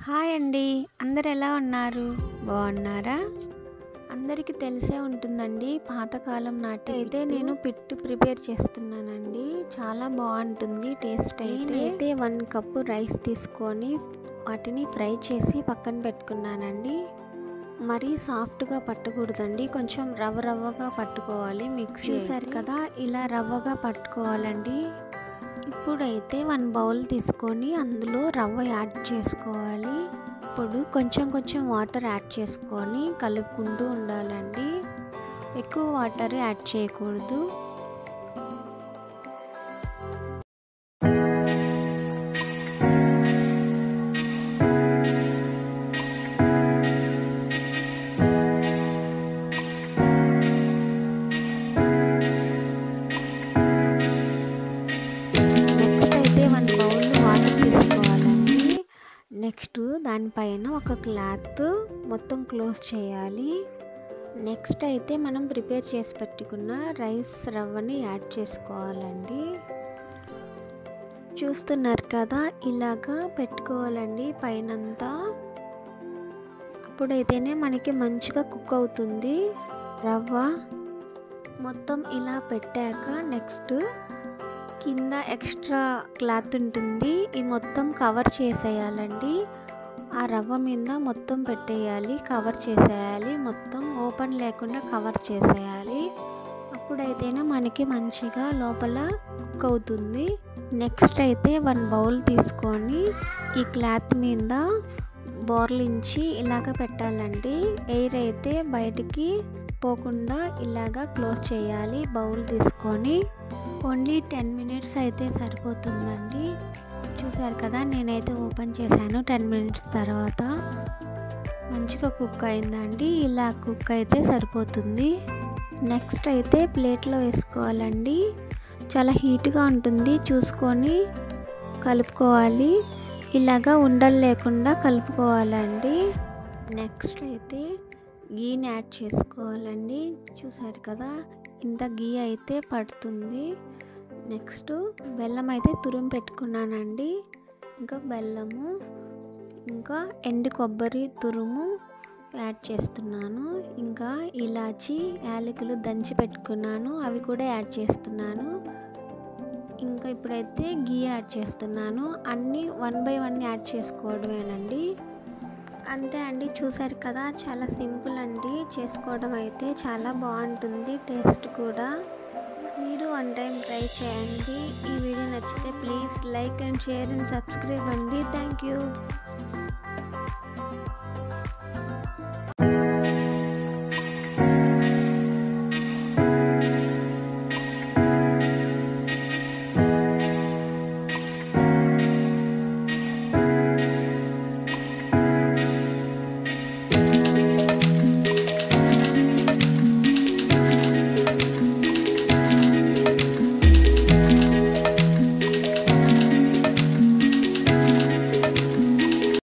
Hi అండి. అందరు ఎలా ఉన్నారు? బాగున్నారా? అందరికీ తెలిసే ఉంటుందండి, పాతకాలం నాటి అయితే నేను పిట్టు ప్రిపేర్ చేస్తున్నానండి. చాలా బాగుంటుంది టేస్ట్. అయితే 1 కప్పు రైస్ తీసుకొని వాటిని ఫ్రై చేసి పక్కన పెట్టుకున్నానండి. మరీ సాఫ్ట్గా పట్టకూడదండి, కొంచెం రవ్వగా పట్టుకోవాలి. మిక్సీ చూసారు కదా, ఇలా రవ్వగా పట్టుకోవాలండి. ఇప్పుడైతే 1 బౌల్ తీసుకొని అందులో రవ్వ యాడ్ చేసుకోవాలి. ఇప్పుడు కొంచెం వాటర్ యాడ్ చేసుకొని కలుపుకుంటూ ఉండాలండి. ఎక్కువ వాటర్ యాడ్ చేయకూడదు. నెక్స్ట్ దానిపైన ఒక క్లాత్ మొత్తం క్లోజ్ చేయాలి. నెక్స్ట్ అయితే మనం ప్రిపేర్ చేసి పెట్టుకున్న రైస్ రవ్వని యాడ్ చేసుకోవాలండి. చూస్తున్నారు కదా, ఇలాగా పెట్టుకోవాలండి పైనంతా. అప్పుడైతేనే మనకి మంచిగా కుక్ అవుతుంది రవ్వ. మొత్తం ఇలా పెట్టాక నెక్స్ట్ కింద ఎక్స్ట్రా క్లాత్ ఉంటుంది, ఈ మొత్తం కవర్ చేసేయాలండి. ఆ రవ్వ మీద మొత్తం పెట్టేయాలి, కవర్ చేసేయాలి. మొత్తం ఓపెన్ లేకుండా కవర్ చేసేయాలి. అప్పుడైతేనే మనకి మంచిగా లోపల కుక్ అవుతుంది. నెక్స్ట్ అయితే 1 బౌల్ తీసుకొని ఈ క్లాత్ మీద బోర్లించి ఇలాగ పెట్టాలండి. ఎయిర్ అయితే బయటికి పోకుండా ఇలాగా క్లోజ్ చేయాలి. బౌల్ తీసుకొని ఓన్లీ 10 మినిట్స్ అయితే సరిపోతుందండి. చూసారు కదా, నేనైతే ఓపెన్ చేశాను. 10 మినిట్స్ తర్వాత మంచిగా కుక్ అయిందండి. ఇలా కుక్ అయితే సరిపోతుంది. నెక్స్ట్ అయితే ప్లేట్లో వేసుకోవాలండి. చాలా హీట్గా ఉంటుంది, చూసుకొని కలుపుకోవాలి. ఇలాగా ఉండలు లేకుండా కలుపుకోవాలండి. నెక్స్ట్ అయితే గీని యాడ్ చేసుకోవాలండి. చూసారు కదా, ఇంత గీ అయితే పడుతుంది. నెక్స్ట్ బెల్లం అయితే తురుము పెట్టుకున్నానండి. ఇంకా బెల్లము, ఇంకా ఎండు కొబ్బరి తురుము యాడ్ చేస్తున్నాను. ఇంకా ఇలాచి యాలకులు దంచి పెట్టుకున్నాను, అవి కూడా యాడ్ చేస్తున్నాను. ఇంకా ఇప్పుడైతే గీ యాడ్ చేస్తున్నాను. అన్నీ 1 బై 1 యాడ్ చేసుకోవడమేనండి. అంతే అండి. చూసారు కదా, చాలా సింపుల్ అండి. చేసుకోవడం అయితే చాలా బాగుంటుంది, టేస్ట్ కూడా. మీరు 1 టైం ట్రై చేయండి. ఈ వీడియో నచ్చితే please like and share and subscribe అండి. Thank you.